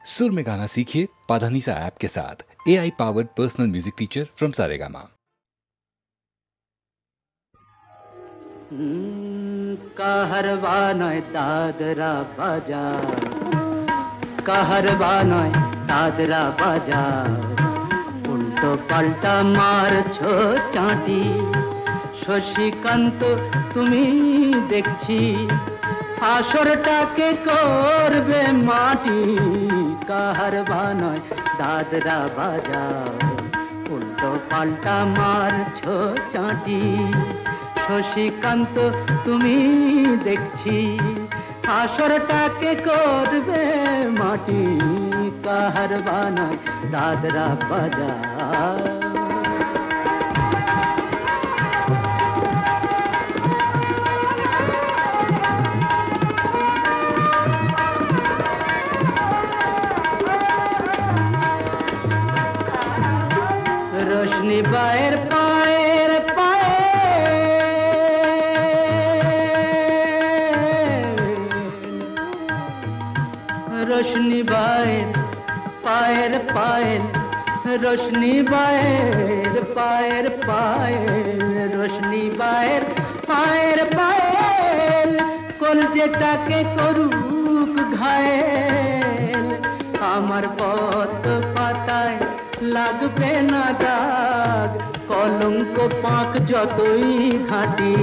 सुर में गाना सीखिए पाधानीसा ऐप के साथ। AI powered personal music teacher from Saregama. Kaharwa নয় দাদরা বাজার, কাহারবা নয় দাদরা বাজার, উল্টো পাল্টা মারছো চাঁটি। শশীকান্ত তুমি দেখছি আসরটাকে করবে মাটি। কাহারবা নয় দাদরা বাজার, উল্টো পাল্টা মারছো চাঁটি। শশীকান্ত তুমি দেখছি আসরটাকে করবে মাটি। কাহারবা নয় দাদরা বাজার। রোশনি বায়ের পায়ের পায়ে রোশনি বায়ের পায়ের পায়ের রোশনি বায়ের পায়ের পায়ের রোশনি বায়ের পায়ের পায়ের কলজেটাকে করুক ঘায়েল। আমার পথ পাতায় লাগবে না দাগ, কলঙ্ক পাক যতই ঘাঁটি।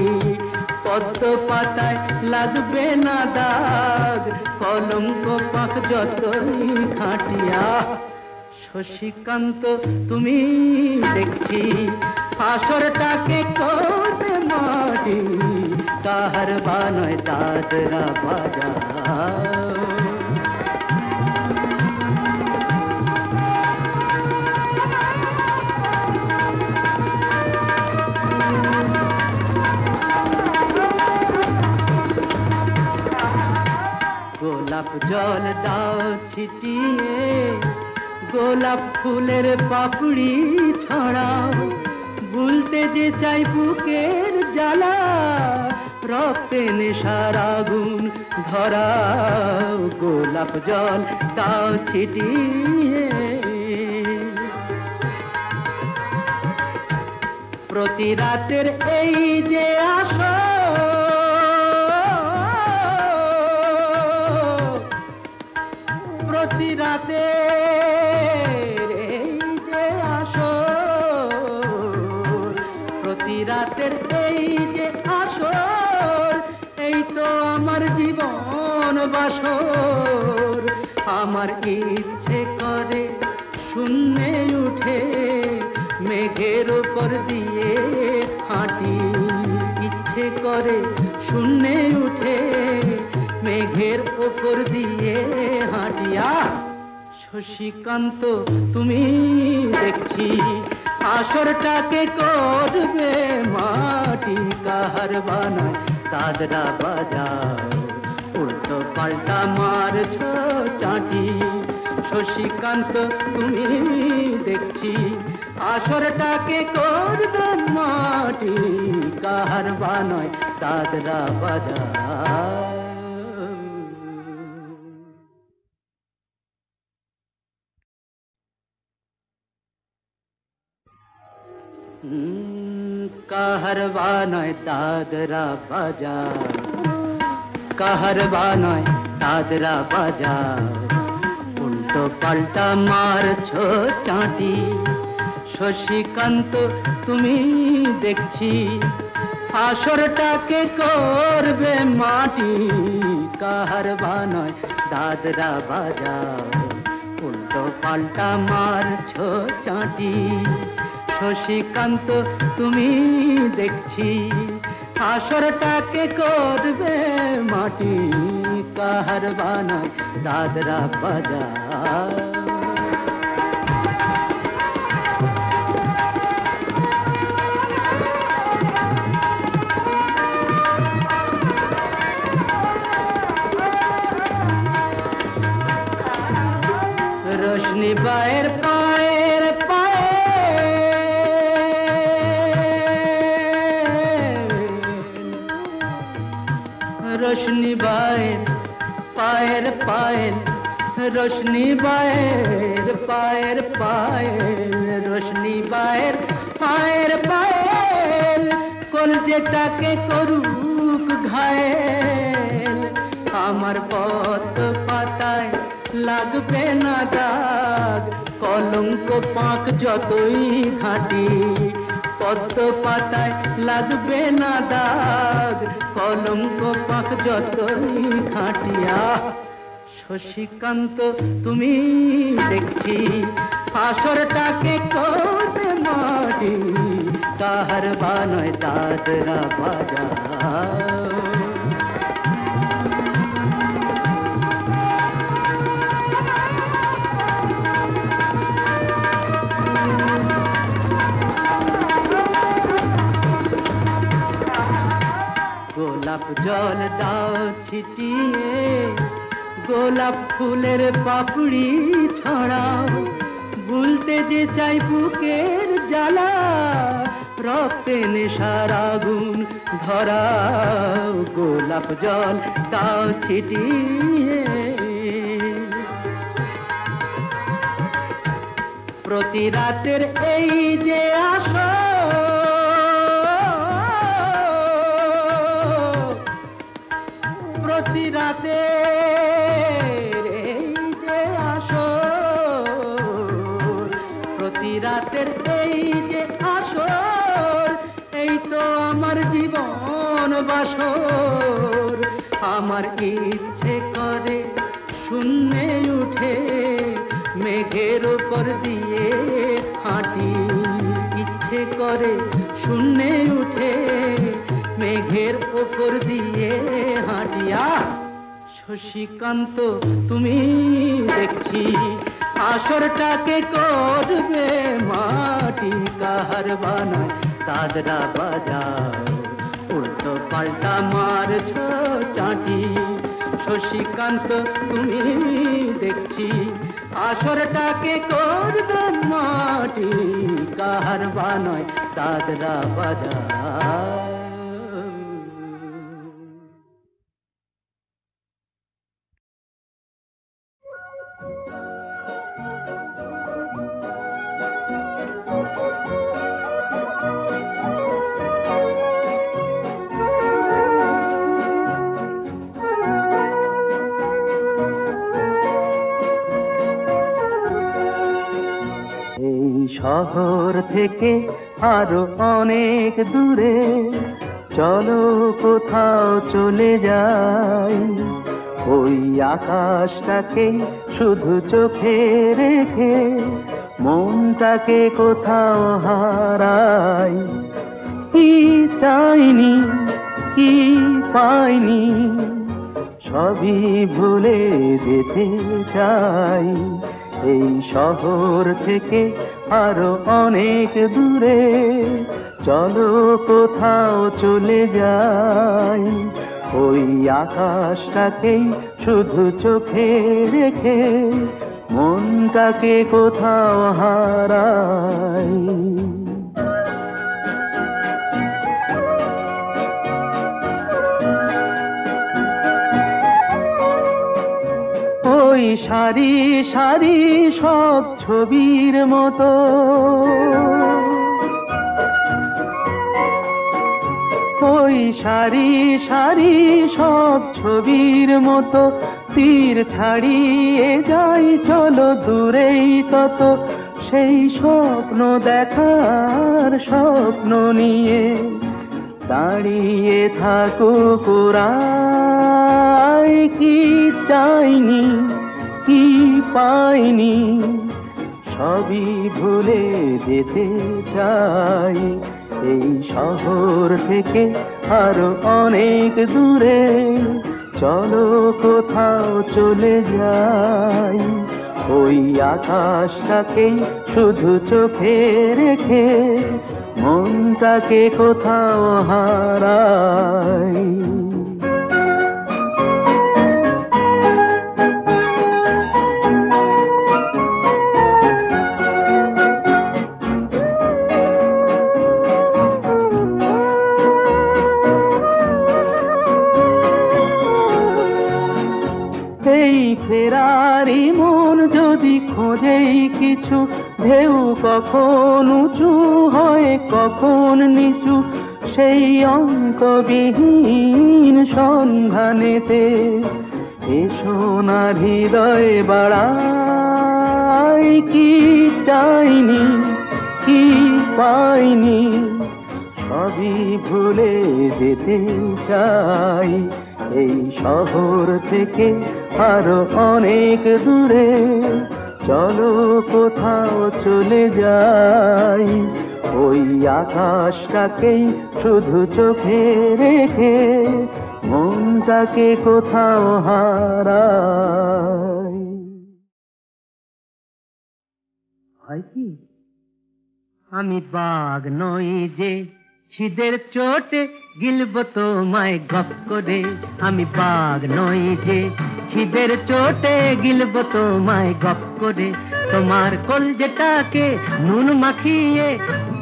পদ্ম পাতায় লাগবে না দাগ, কলঙ্ক পাক যতই ঘাঁটিয়া। শশীকান্ত তুমি দেখছি আসরটাকে করবে মাটি। কাহারবা নয় দাদরা বাজার। গোলাপ জল দাও ছিটিয়ে, গোলাপ ফুলের পাপড়ি ছড়াও। ভুলতে যে চাই বুকের জ্বালা, রক্তে নেশার আগুন ধরাও। গোলাপ জল দাও ছিটিয়ে, প্রতি রাতের এই যে আসো, প্রতি রাতের এই যে আসর, প্রতি রাতের এই যে আসর, এই তো আমার জীবন বাসর। আমার ইচ্ছে করে শূন্যে উঠে মেঘের উপর দিয়ে হাঁটি। ইচ্ছে করে শূন্যে উঠে মেঘের উপর দিয়ে হাঁটিয়া। শশীকান্ত তুমি দেখছি আসরটাকে করবে মাটি। কাহারবা নয় দাদরা বাজার, উল্টো পাল্টা মারছো চাঁটি। শশীকান্ত তুমি দেখছি আসরটাকে করবে মাটি। কাহারবা নয় দাদরা বাজার। কাহারবা নয় দাদরা বাজার, কাহারবা নয় দাদরা বাজার, উল্টো পাল্টা মারছো চাঁটি। শশীকান্ত তুমি দেখছি আসরটাকে করবে মাটি। কাহারবা নয় দাদরা বাজার, উল্টো পাল্টা মারছো চাঁটি। শশীকান্ত তুমি দেখছি আসরটাকে করবে মাটি। কাহারবা নয় দাদরা বাজার। রোশনি বায়ের পায়ের পায়ের রোশনি বায়ের পায়ের পায়ের रोशनी बाएर पाएर पायल रोशनी बाएर पाएर पायल কলজেটাকে করুক ঘায়েল আমার পথ পাতায় লাগবে না দাগ কলঙ্ক পাক যতই ঘাঁটি পদ্ম পাতায় লাগবে না দাগ কলঙ্ক পাক যতই ঘাঁটিয়া শশীকান্ত তুমি দেখছি আসরটাকে করতে মাটি কাহার বানয় দাদরা বাজা গোলাপ জল দাও ছিটিয়ে গোলাপ ফুলের পাপড়ি ছড়াও ভুলতে যে চাই বুকের জ্বালা রক্তে নেশার আগুন ধরাও গোলাপ জল দাও ছিটিয়ে প্রতি রাতের এই যে আসো প্রতি রাতের এই যে আসর প্রতি রাতের এই যে আসর এই তো আমার জীবন বাসর আমার ইচ্ছে করে শূন্যে উঠে মেঘের উপর দিয়ে হাঁটি ইচ্ছে করে শূন্যে উঠে মেঘের উপর দিয়ে হাঁটিয়া শশীকান্ত তুমি দেখছি আসরটাকে করবে মাটি কাহার বানায় দাদরা বাজাও উল্টো পাল্টা মারছ চাটি শশীকান্ত তুমি দেখছি আসরটাকে করবে মাটি কাহার বানায় দাদরা বাজাও শহর থেকে আরো অনেক দূরে চলো কোথাও চলে যাই ওই আকাশটাকে শুধু চোখে রেখে মনটাকে কোথাও হারাই কি চাইনি কি পাইনি সবই ভুলে যেতে চাই এই শহর থেকে আরো অনেক দূরে চলো কোথাও চলে যাই ওই আকাশটাকেই শুধু চোখে রেখে মনটাকে কোথাও হারাই ওই সারি সারি সব ছবির মতো ওই সারি সারি সব ছবির মতো তীর ছাড়িয়ে যাই চলো দূরেই তত সেই স্বপ্ন দেখার স্বপ্ন নিয়ে দাঁড়িয়ে থাকুক ওরাই কি চাইনি কি পাইনি সবই ভুলে যেতে চাই এই শহর থেকে আরো অনেক দূরে চলো কোথাও চলে যাই ওই আকাশটাকেই শুধু চোখে রেখে মনটাকে কোথাও হারাই এই ফেরারি যদি খোঁজেই কিছু, ঢেউ কখন উঁচু হয় কখন নিচু, সেই অঙ্কবিহীন সন্ধানেতে এসো না হৃদয় বাড়াই, কি চাইনি কি পাইনি সবই ভুলে যেতে চাই, এই শহর থেকে আরো অনেক দূরে চলো কোথাও চলে যাই, ওই আকাশটাকেই শুধু চোখে রেখে মনটাকে কোথাও হারাই। হয় কি আমি বাঘ নই যে খিদের চোটে গিলব তোমায় গপ করে, আমি বাঘ নই যে খিদের চোটে গিলব তোমায় গপ করে, তোমার কলজেটাকে নুন মাখিয়ে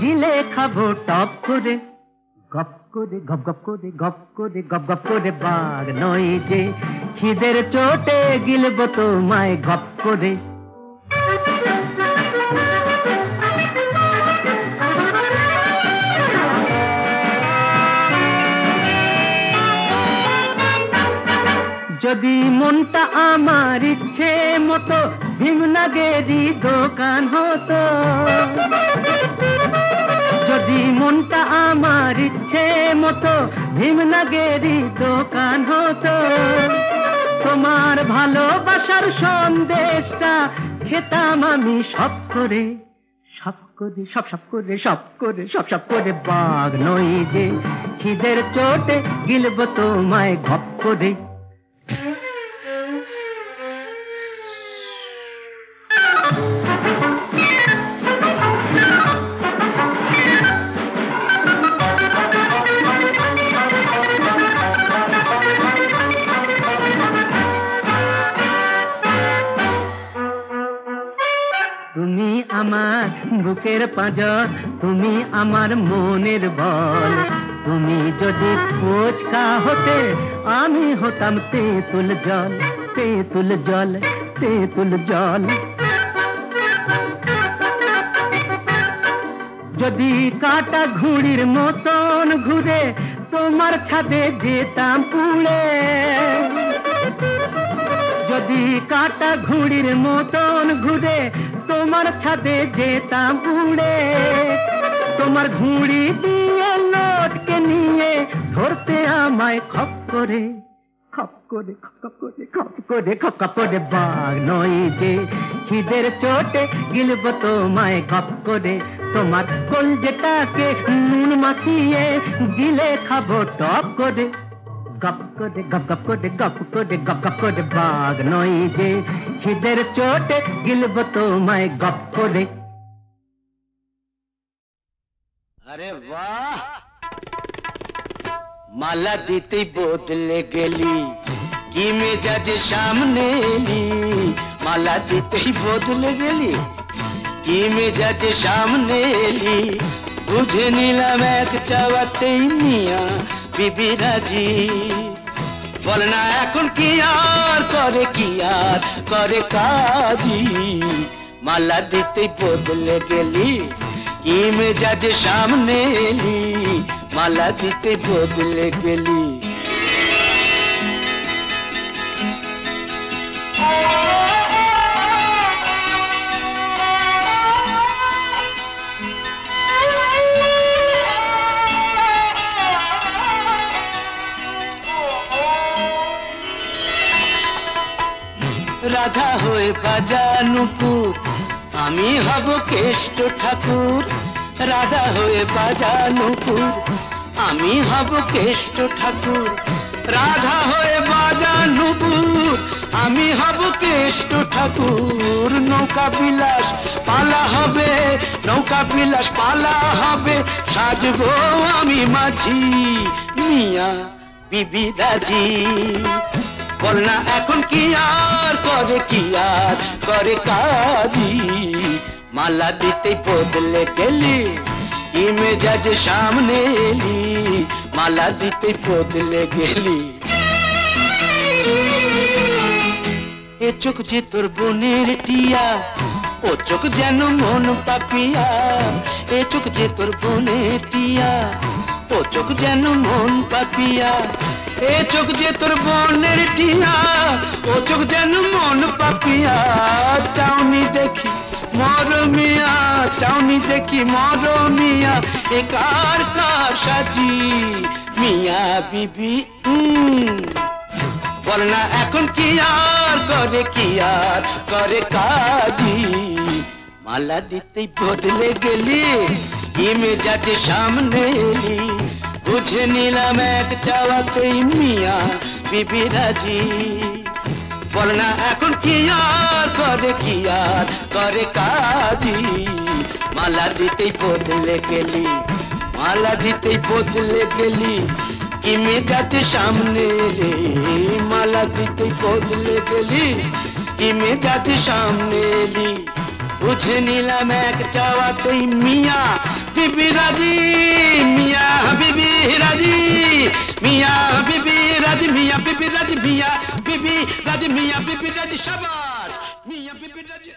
গিলে খাবো টপ করে, গপ করে গপ গপ করে গপ করে গপ গপ করে, বাঘ নই যে খিদের চোটে গিলব তোমায় গপ করে। যদি মনটা আমার ইচ্ছে মতো ভীমনাগেরি দোকান হতো, যদি মনটা আমার ইচ্ছে মতো ভীমনাগেরি দোকান হতো, তোমার ভালোবাসার সন্দেশটা খেতাম আমি সব করে সব করে সব সব করে সব করে সব সব করে, বাঘ নই যে খিদের চোটে গিলব তোমায় গপ করে। তুমি আমার বুকের পাঁজর, তুমি আমার মনের বল, তুমি যদি ফুচকা হতে আমি হতাম তেঁতুল জল, তেঁতুল জল তেঁতুল জল। যদি কাটা ঘুড়ির মতন ঘুরে তোমার ছাদে যেতাম পুড়ে, যদি কাটা ঘুড়ির মতন ঘুরে তোমার ছাদে যেতাম উড়ে, তোমার ঘুড়ি দিয়ে লটকে নিয়ে ধরতে আমায় খপ করে খপ করে খপ করে খপ করে খপ খপ করে, বাঘ নই যে খিদের চোটে গিলব তোমায় গপ করে, তোমার কলজেটাকে নুন মাখিয়ে গিলে খাবো টপ করে, গপ করে গপ গপ করে গপ করে গপ গপ করে, বাঘ নই যে খিদের চোটে গিলব তোমায় গপ করে। আরে বাহ, মালা দিতেই বদলে গেলি, কি মেজাজে সামনে এলি, মালা দিতেই বদলে গেলি, কি মেজাজে সামনে এলি, বুঝে নিলাম এক চাওয়াতেই মিয়া বিবি রাজি। বল না এখন কি আর করে, কি আর করে কাজী, মালা দিতেই বদলে গেলি, কি মেজাজে সামনে এলি, মালা দিতে বদলে গেলি। রাধা হয়ে বাজা নুপুর, আমি হব কেষ্ট ঠাকুর, রাধা হয়ে বাজা নুপুর, আমি হব কেষ্ট ঠাকুর, রাধা হয়ে বাজা নুপুর, আমি হব কেষ্ট ঠাকুর। নৌকা বিলাস পালা হবে, নৌকা বিলাস পালা হবে, সাজবো আমি মাঝি মিয়া বিবি রাজি। বল না এখন কি আর করে, কি আর করে কাজী, মালা দিতে বদলে গেলি, কি মেজাজে সামনে এলি, মালা দিতে বদলে গেলি। এ চোখ যে তোর বোনের টিয়া, ও চোখ যেন মন পাপিয়া। এ চোখ যে তোর বোনের টিয়া, ও চোখ যেন মন পাপিয়া। এ চোখ যে তোর বোনের টিয়া, ও চোখ যেন মন পাপিয়া। চাউনি দেখি মরমিয়া, চাউনি দেখি মরমিয়া, এ কার কার সাজি মিয়া বিবি। বল না এখন কি আর করে, কি আর করে কাজি। মালা দিতেই বদলে গেলি, মেজাজে সামনে এলি, বুঝে নিলাম এক চাওয়াতেই মিয়া বিবি রাজি। বল না এখন কি আর করে, কি আর করে কাজি। মালা দিতেই বদলে গেলি, মালা দিতেই বদলে গেলি, কি মেজাজে সামনে এলি। মালা দিতেই বদলে গেলি, কি মেজাজে সামনে এলি, বুঝে নিলাম এক চাওয়াতেই মিয়া বিবি রাজি। মিয়া বিবি রাজি, মিয়া বিবি রাজি, মিয়া বিবি রাজি, মিয়া বিবি রাজি, মিয়া বিবি রাজি। শাবাশ মিয়া বিবি রাজি,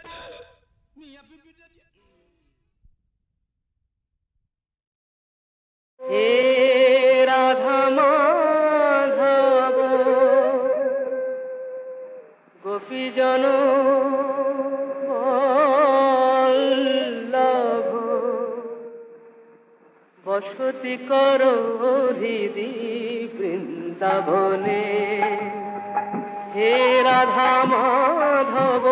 মিয়া বিবি রাজি। হে রাধা মাধব গোপীজন বল্লভ, বসতি কর হৃদি বৃন্দাবনে। হে রাধা মাধব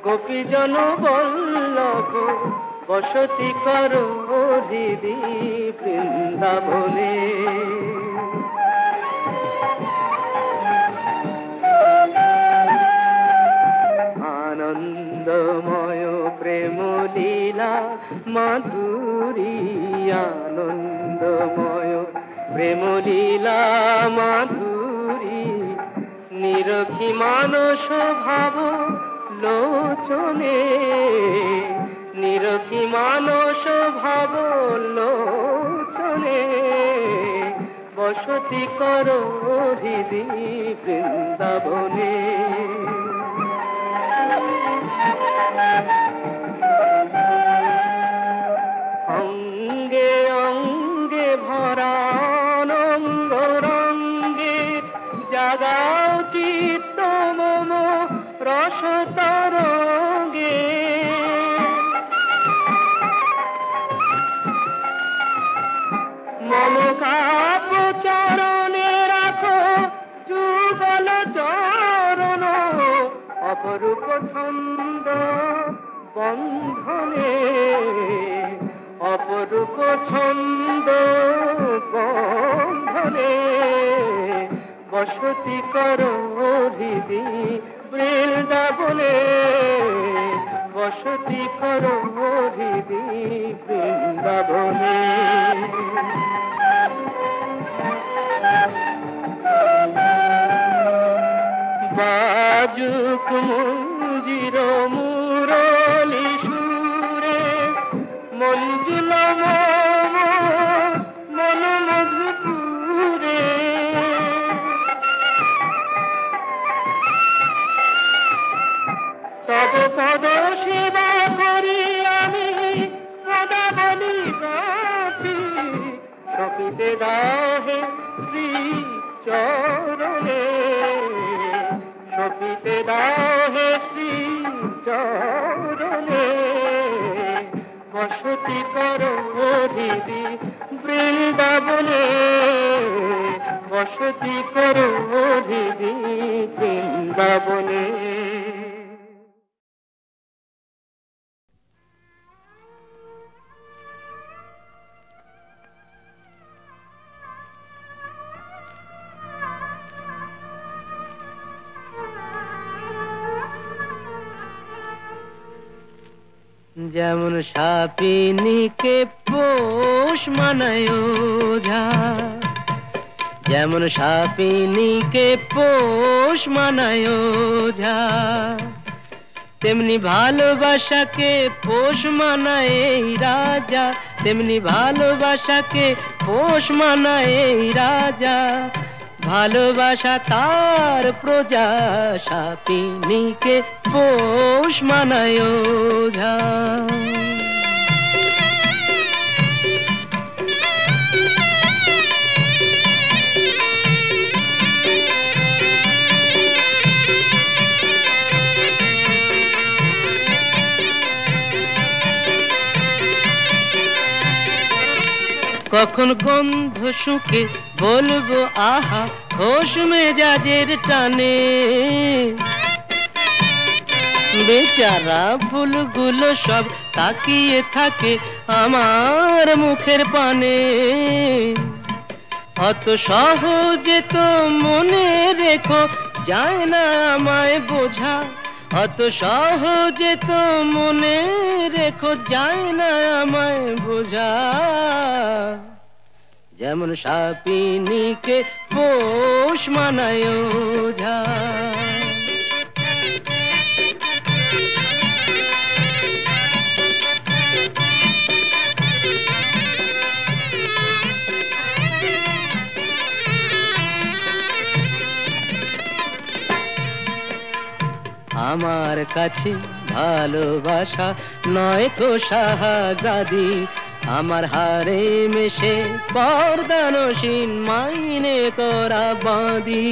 গোপীজন বল্লভ, বসতি কর হৃদি বৃন্দাবনে। আনন্দময় প্রেম লীলা মাধুরী, আনন্দময় প্রেম লীলা মাধুরী, নিরখি মানস ভাব লোচনে, নিরখি মানস ভাব লোচনে, বসতি কর হৃদি বৃন্দাবনে। অঙ্গে অঙ্গে ভরা অনঙ্গ রঙ্গে, জাগাও চিত্ত মম রস তরঙ্গে। মম কাপ চরণে রাখো যুগল চরণ, অপরূপ ছন্দ বন্ধনে, অপরূপ ছন্দ বন্ধনে, বসতি কর হৃদি বৃন্দাবনে, বসতি কর হৃদি বৃন্দাবনে। বাজুক মঞ্জির মুরলি সুরে, মঞ্জুল মন মধুপুরে, তব পদ সেবা করি আমি সদা বলি গাছি, সপিতে দাহে শ্রী চরণে, সপিতে দাহে শ্রী চরণে, বসতি কর হৃদি বৃন্দাবনে, বসতি কর হৃদি বৃন্দাবনে। যেমন সাপিনীকে পোষ মানায় ওঝা, যেমন সাপিনীকে পোষ মানায় ওঝা, তেমনি ভালোবাসাকে পোষ মানায় এই রাজা, তেমনি ভালোবাসাকে পোষ মানায় এই রাজা। ভালোবাসা তার প্রজা সাপিনীকে পোষ মানায় ওঝা। কখন গন্ধ শুকে বলবো আহা খোশ মেজাজের টানে, বেচারা ফুলগুলো সব তাকিয়ে থাকে আমার মুখের পানে। অত সহজে তো মনে রেখো যায় না আমায় বোঝা, অত সহজে তো মনে রেখো যায় না আমায় বোঝা। যেমন সাপিনীকে পোষ মানায় ওঝা। আমার কাছে ভালোবাসা নয় তো শাহজাদি, আমার হারে মেশে পর্দানসীন মাইনে করা বাঁধি।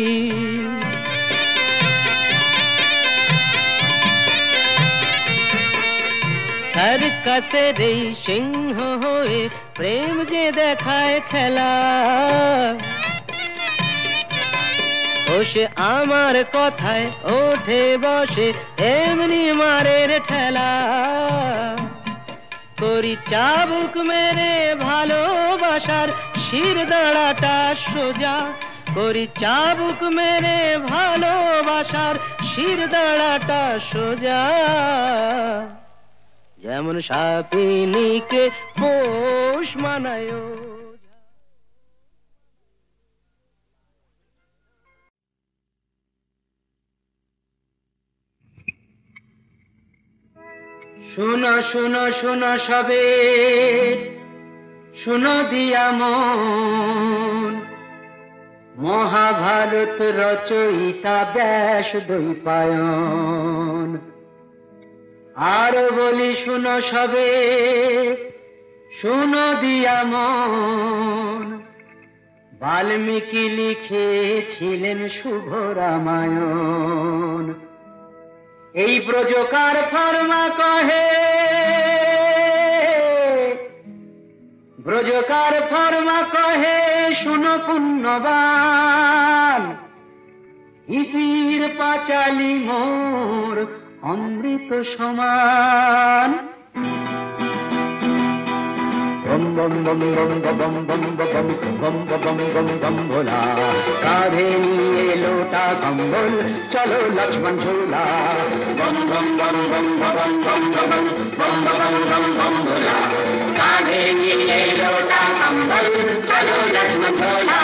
সার্কাসের এই সিংহ হয়ে প্রেম যে দেখায় খেলা, ও সে আমার কথায় ওঠে বসে এমনি মারের ঠেলা। করি চাবুক মেরে ভালোবাসার শির দাঁড়াটা সোজা, করি চাবুক মেরে ভালোবাসার শির দাঁড়াটা সোজা। যেমন সাপিনীকে পোষ মানায়। শোনো শোনো শোনো সবে, শোনো দিয়া মন, মহাভারত রচয়িতা ব্যাস দ্বৈপায়ন। আর বলি শোনো সবে, শোনো দিয়া মন, বাল্মীকি লিখেছিলেন শুভ রামায়ণ। এই ব্রজকার ফর্মা কহে, ব্রজকার ফর্মা কহে শুনো পুণ্যবান, ইপির পাঁচালী মোর অমৃত সমান। বম বম বম বম বম বম বম বম বম বম বম ভোলা, কাঁধে নিয়ে লোটা কম্বল চলো লক্ষ্মণ ঝোলা। বম বম বম বম বম বম বম বম বম বম বম ভোলা, কাঁধে নিয়ে লোটা কম্বল চলো লক্ষ্মণ ঝোলা।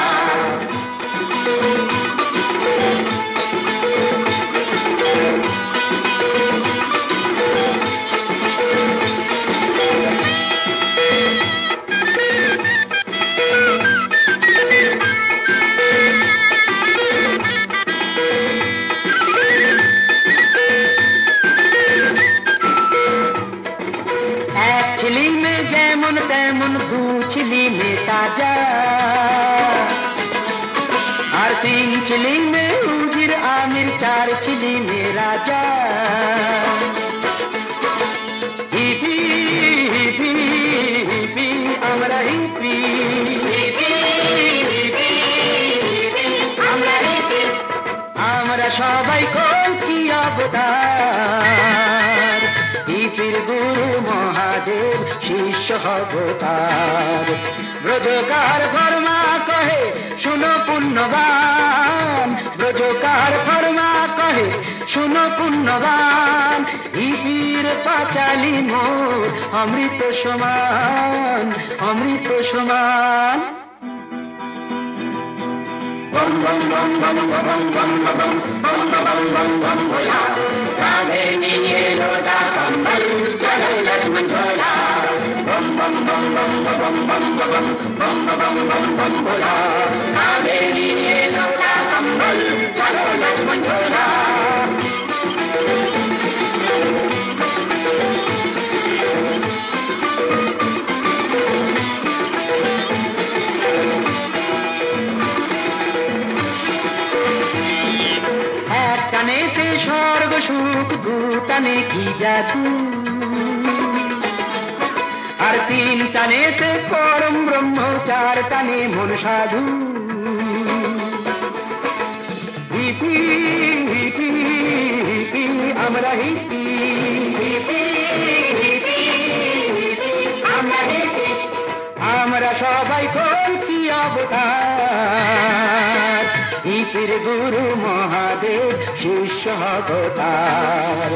তেমন দু ছিলি মে তাজা, আর তিন ছিলি মে উজির আমির, চার ছিলি মে রাজা। হিপি হিপি হিপি আমরা হিপি, আমরা হিপি, আমরা সবাই কলকি অবতার, হিপির গুরু মহাদেব শিষ্য অবতার। ব্রজকার ফর্মা কহে শুনো পুণ্যবান, ব্রজকার ফর্মা কহে শুনো পুণ্যবান, হিপির পাঁচালী মোর অমৃত সমান, অমৃত সমান। বম বম বম বম বম বম বম বম বম বম বম ভোলা, কাঁধে নিয়ে লোটা কম্বল চলো লক্ষ্মণ ঝোলা। বম বম বম বম বম বম বম বম বম বম বম ভোলা, কাঁধে নিয়ে লোটা ঝোলা এক টানেতে স্বর্গ সুখ, দু টানে কি জাদু, আর তিন টানেতে পরম ব্রহ্ম, চার টানে মন সাধু। হিপি হিপি হিপি আমরা হিপি, হিপি হিপি আমরা হিপি, আমরা সবাই কলকি অবতার, হিপির গুরু মহাদেব শিষ্য অবতার।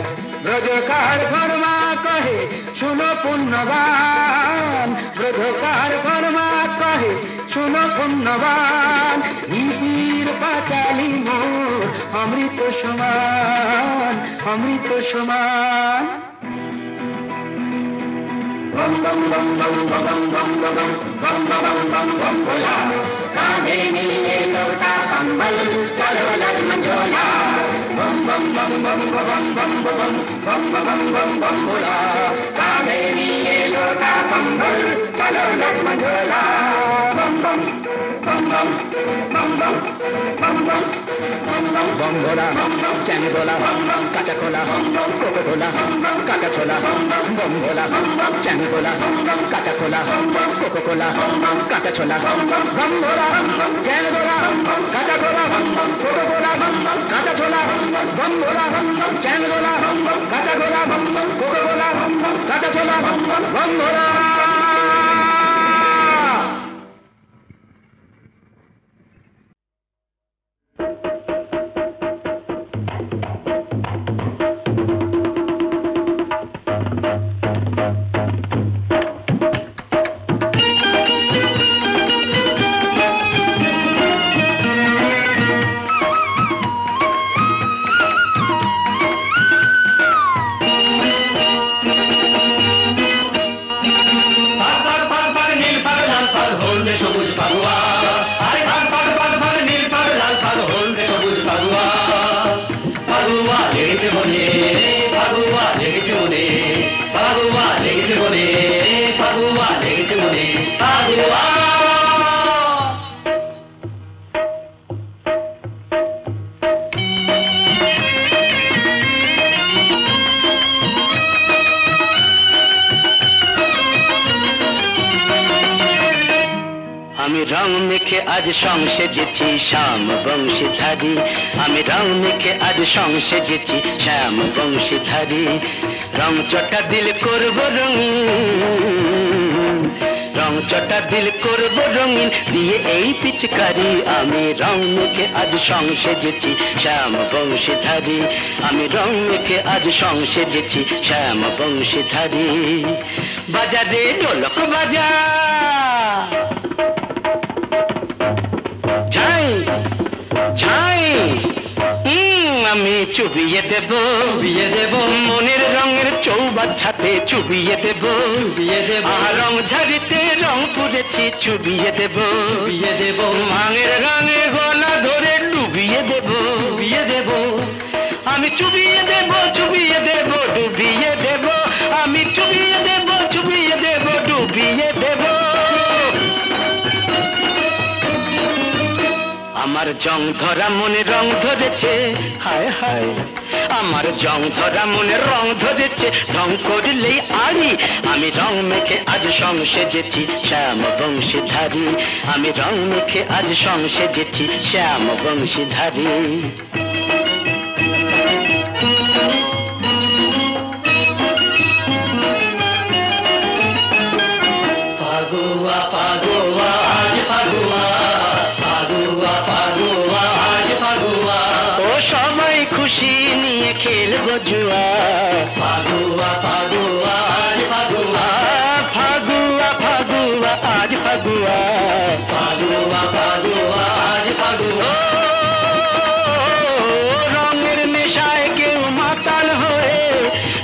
ব্রজকার ফরমা কহে শুনো পুণ্যবান, ব্রজকার ফরমা কহে শুনো পুণ্যবান, হিপির পাঁচালী মোর অমৃত সমান, অমৃত সমান। বম বম বম বম বম বম বম বম বম বম বম ভোলা, কাঁধে নিয়ে লোটা কম্বল চলো লক্ষ্মণ ঝোলা। বম বম বম বম বম বম বম বম বম বম বম ভোলা, কাঁধে নিয়ে লোটা কম্বল চলো লক্ষ্মণ ঝোলা। বম বম বম বম বম বম বম বম বম ভোলা, চ্যাং দোলা, কাঁচা খোলা, কোকো কোলা, কাঁচা ছোলা। বম ভোলা, চ্যাং দোলা, কাঁচা খোলা, কোকো কোলা, কাঁচা ছোলা। বম ভোলা, চ্যাং দোলা, কাঁচা খোলা, কোকো কোলা, কাঁচা ছোলা। বম ভোলা, চ্যাং দোলা, কাঁচা খোলা, কোকো কোলা, কাঁচা ছোলা। বম ভোলা। আমি রং মেখে আজ সংসেজেছি শ্যাম বংশীধারী, আমি রং মেখে আজ সংসেজেছি শ্যাম বংশীধারী। রং চটা দিল করব রঙিন, রং চটা দিল করব রঙিন দিয়ে এই পিচকারি। আমি রং মেখে আজ সংসেজেছি শ্যাম বংশীধারী, আমি রং মেখে আজ সংসেজেছি শ্যাম বংশীধারী। বাজারে ঢোলক বাজা, ঝাই ঝাই আমি চুবিয়ে দেব, চুবিয়ে দেব মনের রঙের চৌবাচ্চাতে, চুবিয়ে দেব, চুবিয়ে দেব রং ঝাড়িতে রং পুড়েছি, চুবিয়ে দেব, চুবিয়ে দেব মাঙের রঙে গলা ধরে ডুবিয়ে দেব, ডুবিয়ে দেব আমি চুবিয়ে দেব, চুবিয়ে দেব ডুবিয়ে দেব, আমি চুবিয়ে দেব, চুবিয়ে দেব ডুবিয়ে দেব। আমার জং ধরা মনে রং ধরেছে, হায় হায় আমার জং ধরা মনে রং ধরেছে, রং করলেই আড়ি। আমি রং মেখে আজ সংসেজেছি শ্যাম বংশীধারী, আমি রং মেখে আজ সংসেজেছি শ্যাম বংশীধারী। পাগুয়া পাগুয়া আজ পাগুয়া, পাগুয়া পাগুয়া আজ পাগুয়া, ও সবাই খুশি নিয়ে খেলবো জুয়া। পাগুয়া পাগুয়া আজ পাগুয়া, ফাগুয়া ফাগুয়া আজ ফাগুয়া, পাগুয়া পাগুয়া আজ পাগুয়া। রঙের নেশায় কেউ মাতাল হয়ে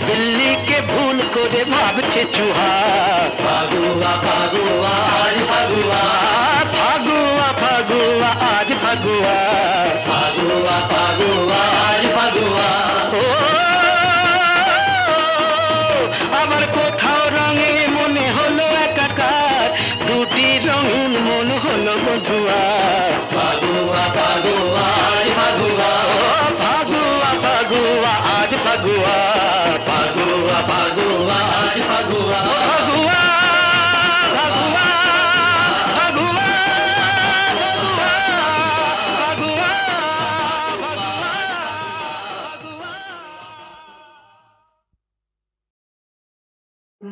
দিল্লিকে ভুল করে ভাবছে চুহা। ফাগুয়া ফাগুয়া আজ ফাগুয়া, ফাগুয়া ফাগুয়া আজ ফাগুয়া, ফাগুয়া ফাগুয়া আবার কোথাও রঙে মনে হলো একাকার, দুটি রঙিন মন হলো বধুয়া। ফাগুয়া ফাগুয়া আজ ফাগুয়া, ফাগুয়া ফাগুয়া আজ ফাগুয়া, ফাগুয়া ফাগুয়া আজ ফাগুয়া, ফাগুয়া ফাগুয়া ফাগুয়া ফাগুয়া ফাগুয়া।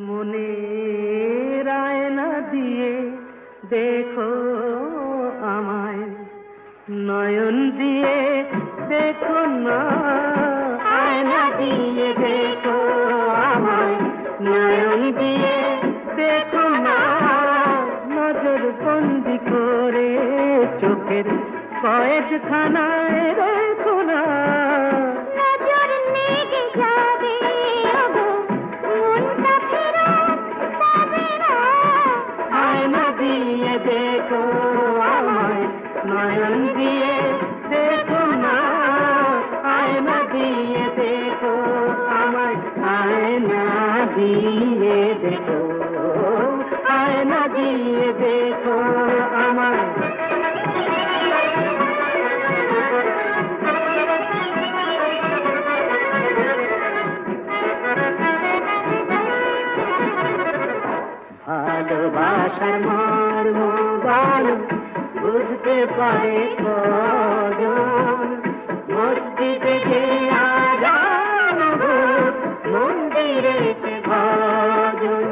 মনের আয়না দিয়ে দেখো আমায়, নয়ন দিয়ে দেখো না, আয়না দিয়ে দেখো আমায়, নয়ন দিয়ে দেখো না, নজর বন্দি করে চোখের কয়েকখানায় রেখো না। নজর লেগে যাবে ওগো, মনটা ফেরত পাবে না। আয়না দিয়ে দেখো আমায়, নয়ন দিয়ে দেখো না, আয়না দিয়ে দেখো আমায়, আয়না দিয়ে দেখো, আয়না দিয়ে দেখো আমায়। ভালোবাসার মর্ম বলো বুঝতে পারে কজন, মসজিদে যে আজান গো, মন্দিরে সে ভজন।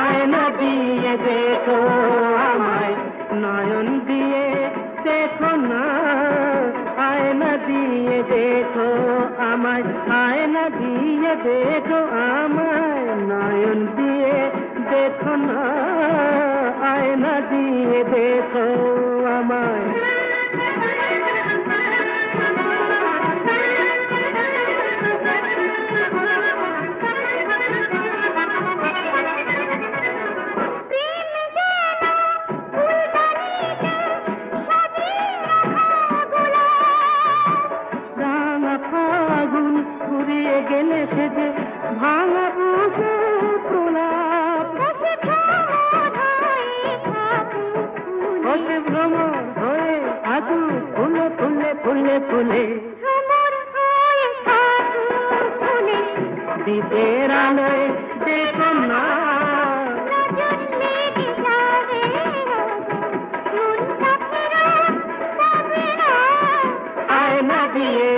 আয়না দিয়ে দেখো আমায়, নয়ন দিয়ে দেখো না, আয়না দিয়ে দেখো আমায়, আয়না দিয়ে দেখো আমায়, নয়ন দিয়ে দেখো না, আয়না দিয়ে দেখো আমায়। ফাগুন ঘুরিয়ে গেলে সে যে ভাঙা বুকে প্রলাপ, হতে ভ্রমর হয়ে আজু ফুলে ফুলে ফুলে ফুলে, দ্বীপের আলোয় দেখো না, আয়না দিয়ে